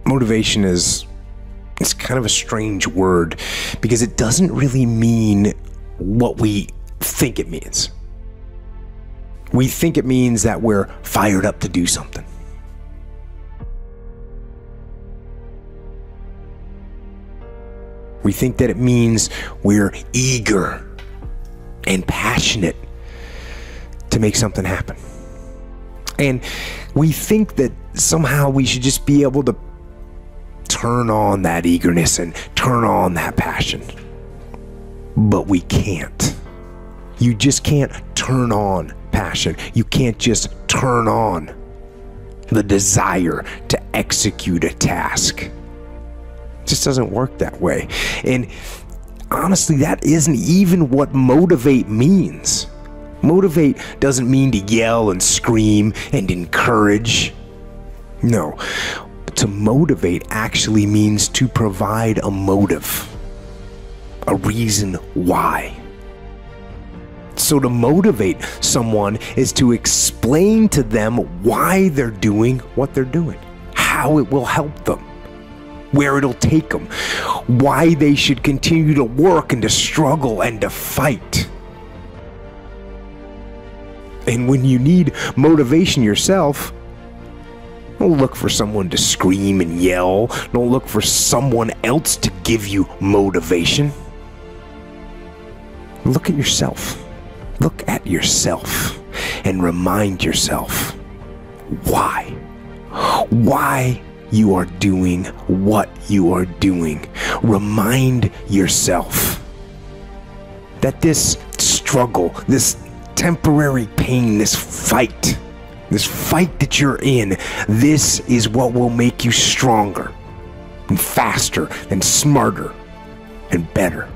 Motivation is kind of a strange word because it doesn't really mean what we think it means. We think it means that we're fired up to do something. We think that it means we're eager and passionate to make something happen. And we think that somehow we should just be able to turn on that eagerness and turn on that passion. But we can't. You just can't turn on passion. You can't just turn on the desire to execute a task. It just doesn't work that way. And honestly, that isn't even what motivate means. Motivate doesn't mean to yell and scream and encourage. No. To motivate actually means to provide a motive, a reason why. So to motivate someone is to explain to them why they're doing what they're doing, how it will help them, where it'll take them, why they should continue to work and to struggle and to fight. And when you need motivation yourself, don't look for someone to scream and yell. Don't look for someone else to give you motivation. Look at yourself. Look at yourself and remind yourself why. Why you are doing what you are doing. Remind yourself that this struggle, this temporary pain, this fight that you're in, this is what will make you stronger and faster and smarter and better.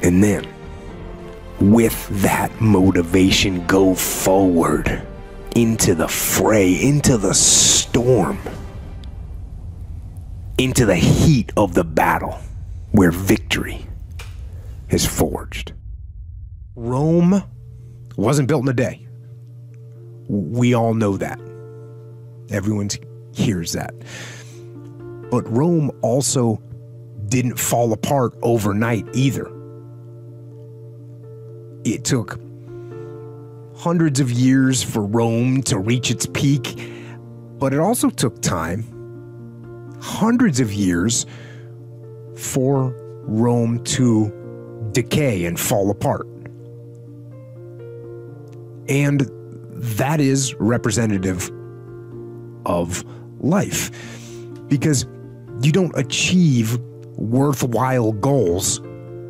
And then, with that motivation, go forward into the fray, into the storm, into the heat of the battle where victory is forged. Rome wasn't built in a day. We all know that. Everyone hears that. But Rome also didn't fall apart overnight either. It took hundreds of years for Rome to reach its peak, but it also took time, hundreds of years, for Rome to decay and fall apart. And that is representative of life, because you don't achieve worthwhile goals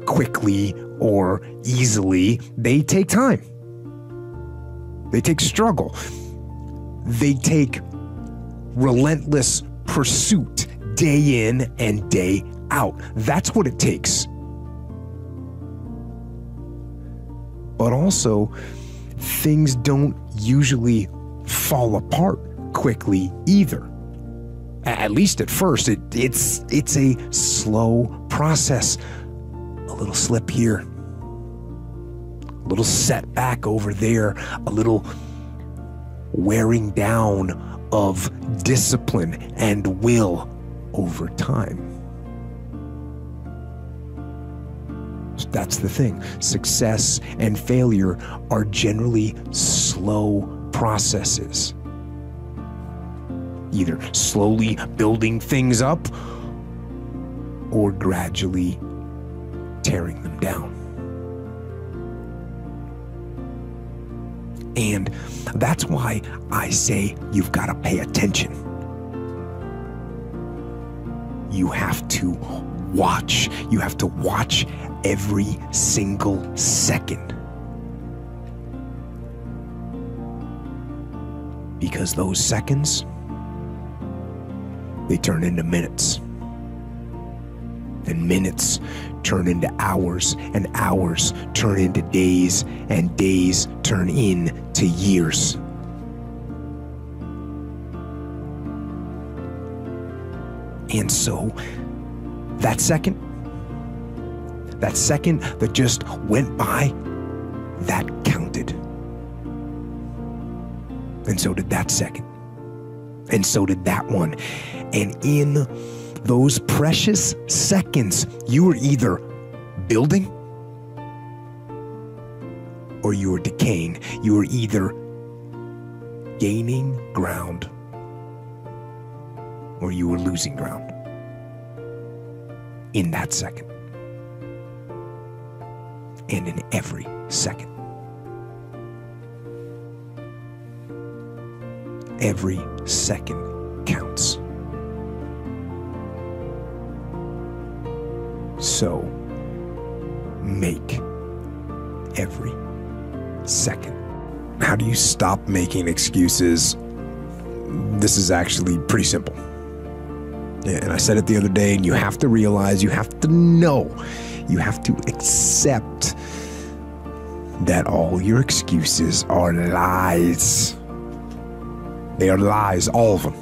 quickly or easily. They take time. They take struggle. They take relentless pursuit day in and day out. That's what it takes. But also, things don't usually fall apart quickly either. At least at first, it's a slow process. A little slip here, a little setback over there, a little wearing down of discipline and will over time. That's the thing. Success and failure are generally slow processes. Either slowly building things up or gradually tearing them down. And that's why I say you've got to pay attention. You have to watch. You have to watch every single second. Because those seconds, they turn into minutes. And minutes turn into hours, and hours turn into days, and days turn into years. And so, that second that just went by, that counted. And so did that second. And so did that one. And in those precious seconds, you were either building or you were decaying. You were either gaining ground or you were losing ground in that second. And in every second. Every second counts. So, make every second. How do you stop making excuses? This is actually pretty simple. And I said it the other day, and you have to realize, you have to know, you have to accept that all your excuses are lies. They are lies, all of them.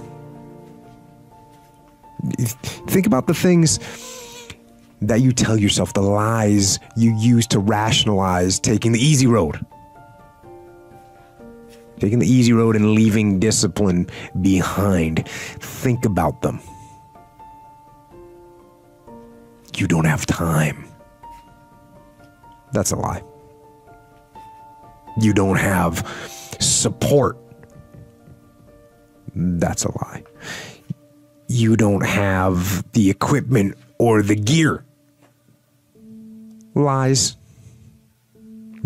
Think about the things that you tell yourself, the lies you use to rationalize taking the easy road. Taking the easy road and leaving discipline behind. Think about them. You don't have time. That's a lie. You don't have support. That's a lie. You don't have the equipment or the gear. Lies.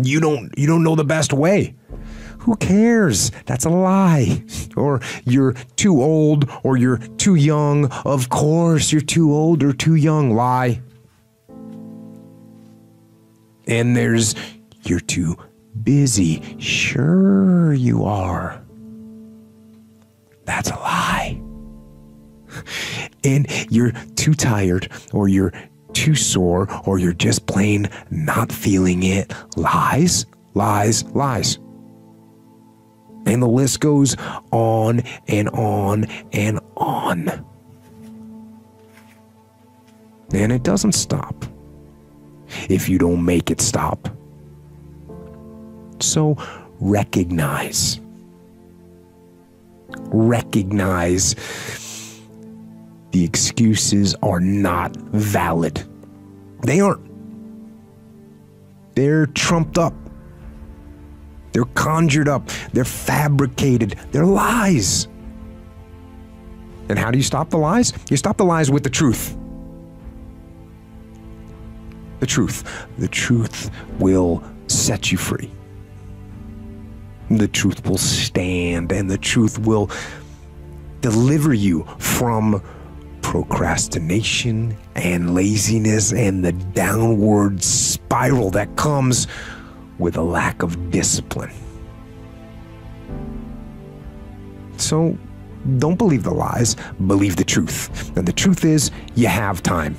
You don't know the best way. Who cares? That's a lie. Or you're too old or you're too young. Of course you're too old or too young. Lie. And there's you're too busy. Sure you are. That's a lie. And you're too tired or you're too sore or you're just plain not feeling it. Lies, lies, lies. And the list goes on and on and on. And it doesn't stop if you don't make it stop. So recognize the excuses are not valid. They aren't. They're trumped up. They're conjured up. They're fabricated. They're lies. And how do you stop the lies? You stop the lies with the truth. The truth. The truth will set you free. The truth will stand, and the truth will deliver you from procrastination and laziness and the downward spiral that comes with a lack of discipline. So don't believe the lies, believe the truth. And the truth is, you have time.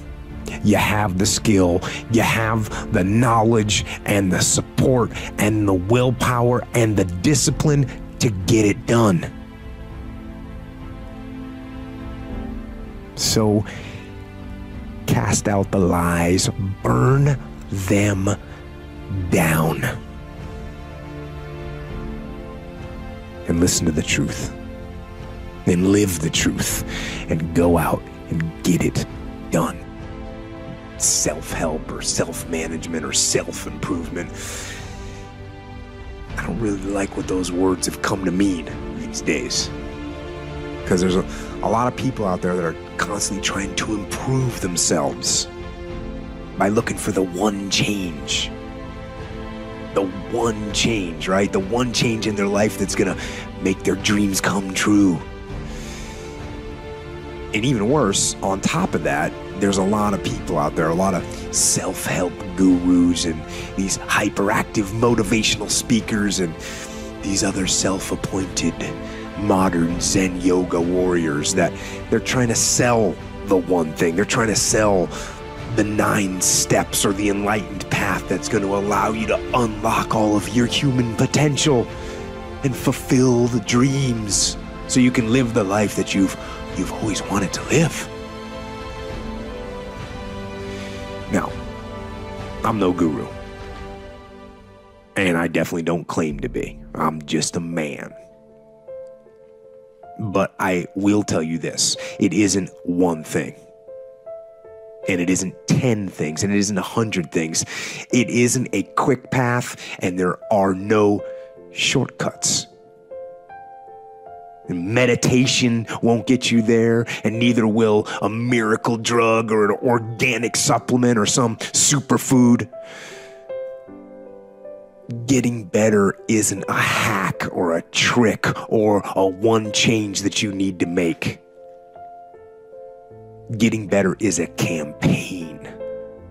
You have the skill, you have the knowledge and the support and the willpower and the discipline to get it done. So cast out the lies, burn them down, and listen to the truth, and live the truth, and go out and get it done. Self-help or self-management or self-improvement. I don't really like what those words have come to mean these days. Because there's a lot of people out there that are constantly trying to improve themselves by looking for the one change. The one change, right? The one change in their life that's gonna make their dreams come true. And even worse, on top of that, there's a lot of people out there, a lot of self-help gurus and these hyperactive motivational speakers and these other self-appointed modern Zen yoga warriors that they're trying to sell the one thing. They're trying to sell the 9 steps or the enlightened path that's going to allow you to unlock all of your human potential and fulfill the dreams so you can live the life that you've always wanted to live. Now, I'm no guru, and I definitely don't claim to be. I'm just a man. But I will tell you this, it isn't one thing. And it isn't 10 things, and it isn't 100 things. It isn't a quick path, and there are no shortcuts. Meditation won't get you there, and neither will a miracle drug or an organic supplement or some superfood. Getting better isn't a hack or a trick or a one change that you need to make. Getting better is a campaign.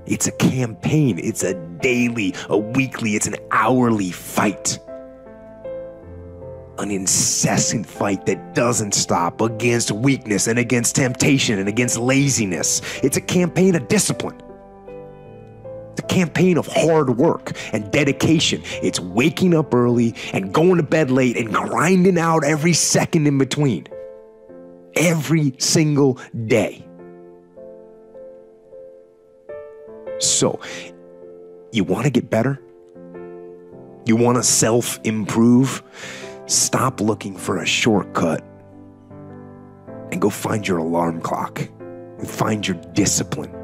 It's a campaign. It's a daily, a weekly, it's an hourly fight. An incessant fight that doesn't stop against weakness and against temptation and against laziness. It's a campaign of discipline. It's a campaign of hard work and dedication. It's waking up early and going to bed late and grinding out every second in between. Every single day. So, you want to get better? You want to self-improve? Stop looking for a shortcut and go find your alarm clock and find your discipline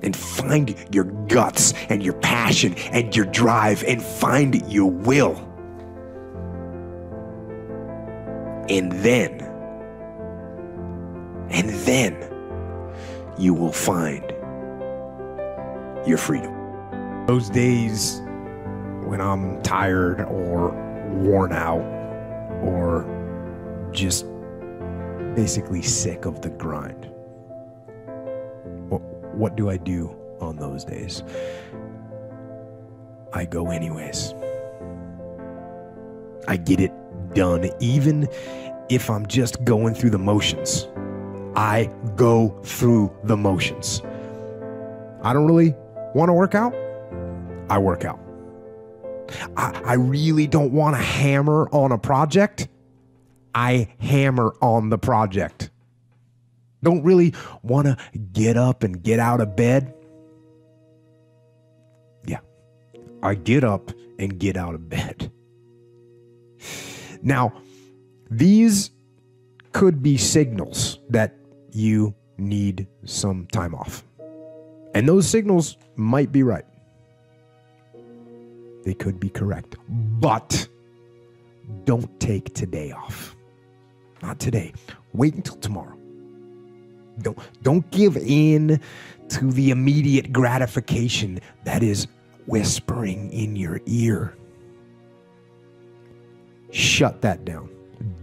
and find your guts and your passion and your drive and find your will. And then you will find your freedom. Those days when I'm tired or worn out or just basically sick of the grind, what do I do on those days? I go anyways. I get it done, even if I'm just going through the motions. I go through the motions. I don't really want to work out. I work out. I really don't want to hammer on a project. I hammer on the project. Don't really want to get up and get out of bed. Yeah, I get up and get out of bed. Now, these could be signals that you need some time off. And those signals might be right. They could be correct. But don't take today off. Not today. Wait until tomorrow. Don't give in to the immediate gratification that is whispering in your ear. Shut that down.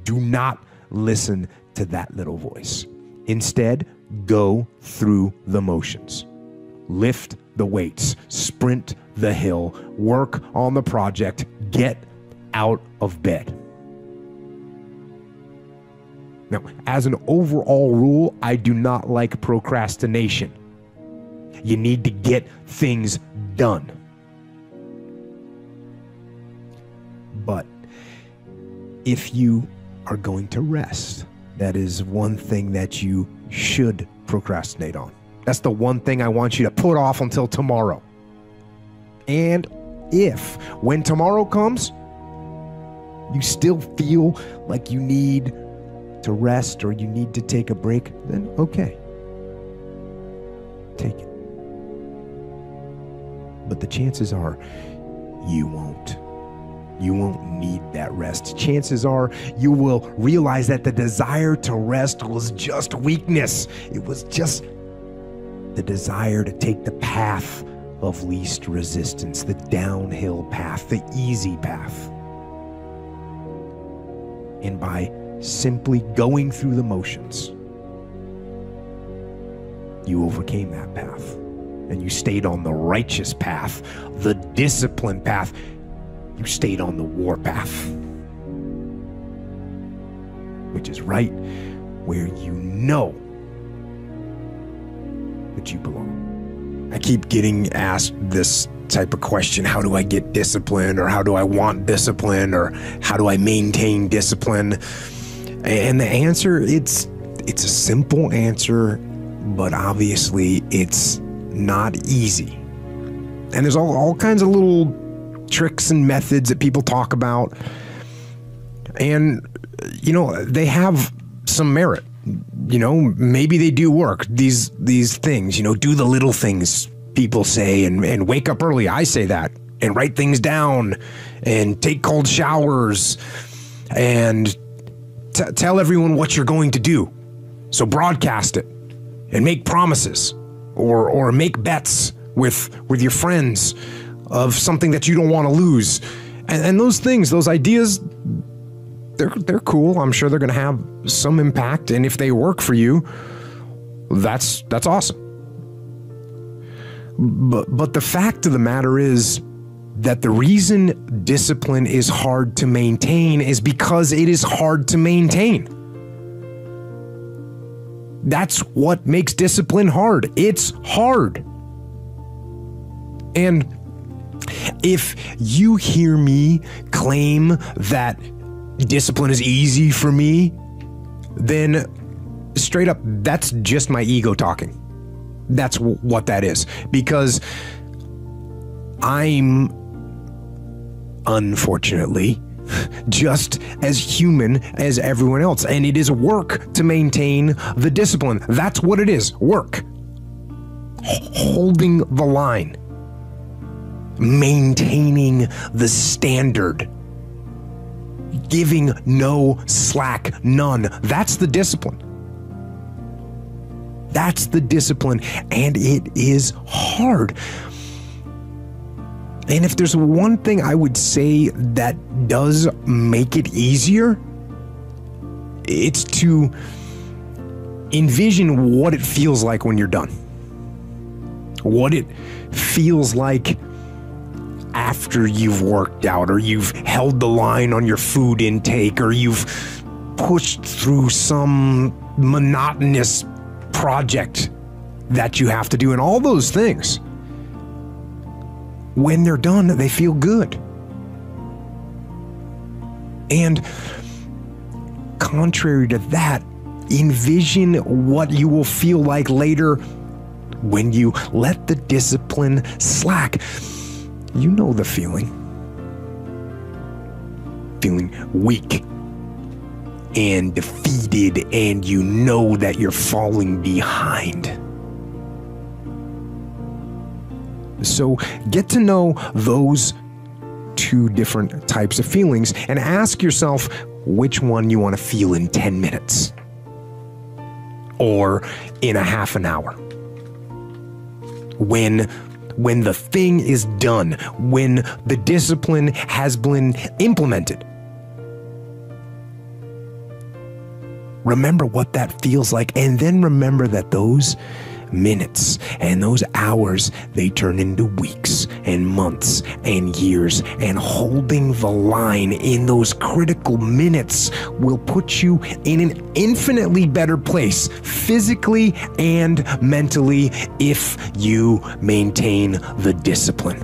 Do not listen to that little voice. Instead, go through the motions. Lift the weights, sprint the hill, work on the project, get out of bed. Now, as an overall rule, I do not like procrastination. You need to get things done. But if you are going to rest, that is one thing that you should procrastinate on. That's the one thing I want you to put off until tomorrow. And if, when tomorrow comes, you still feel like you need to rest or you need to take a break, then okay. Take it. But the chances are you won't. You won't need that rest. Chances are you will realize that the desire to rest was just weakness. It was just the desire to take the path of least resistance, the downhill path, the easy path. And by simply going through the motions, you overcame that path. And you stayed on the righteous path, the disciplined path. You stayed on the war path, which is right where you know that you belong. I keep getting asked this type of question: how do I get discipline, or how do I want discipline, or how do I maintain discipline? And the answer, it's a simple answer, but obviously it's not easy. And there's all kinds of little tricks and methods that people talk about. And they have some merit. Maybe they do work. These things, do the little things people say, and wake up early. I say that, and write things down, and take cold showers, and tell everyone what you're going to do. So broadcast it, and make promises, or make bets with your friends of something that you don't want to lose. And those things, those ideas, they're cool. I'm sure they're going to have some impact, and if they work for you, that's awesome. But the fact of the matter is that the reason discipline is hard to maintain is because it is hard to maintain. That's what makes discipline hard. It's hard. And if you hear me claim that discipline is easy for me, then straight up, that's just my ego talking. That's what that is. Because I'm, unfortunately, just as human as everyone else. And it is work to maintain the discipline. That's what it is. Work. Holding the line. Maintaining the standard. Giving no slack, none. That's the discipline. That's the discipline, and it is hard. And if there's one thing I would say that does make it easier, it's to envision what it feels like when you're done. What it feels like after you've worked out, or you've held the line on your food intake, or you've pushed through some monotonous project that you have to do, and all those things. When they're done, they feel good. And contrary to that, envision what you will feel like later when you let the discipline slack. You know the feeling. Feeling weak and defeated, and you know that you're falling behind. So get to know those two different types of feelings and ask yourself which one you want to feel in 10 minutes or in a half an hour. When the thing is done, when the discipline has been implemented. Remember what that feels like, and then remember that those minutes and those hours, they turn into weeks and months and years, and holding the line in those critical minutes will put you in an infinitely better place, physically and mentally, if you maintain the discipline.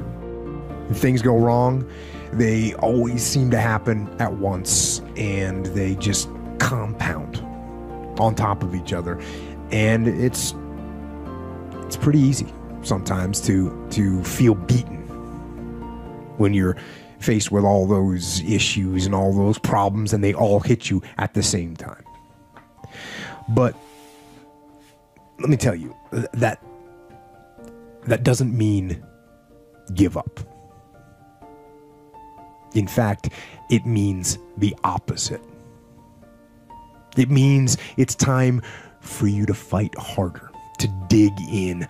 If things go wrong, they always seem to happen at once, and they just compound on top of each other, and it's pretty easy sometimes to feel beaten when you're faced with all those issues and all those problems, and they all hit you at the same time. But let me tell you, that doesn't mean give up. In fact, it means the opposite. It means it's time for you to fight harder, to dig in. It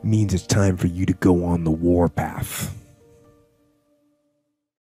means it's time for you to go on the warpath.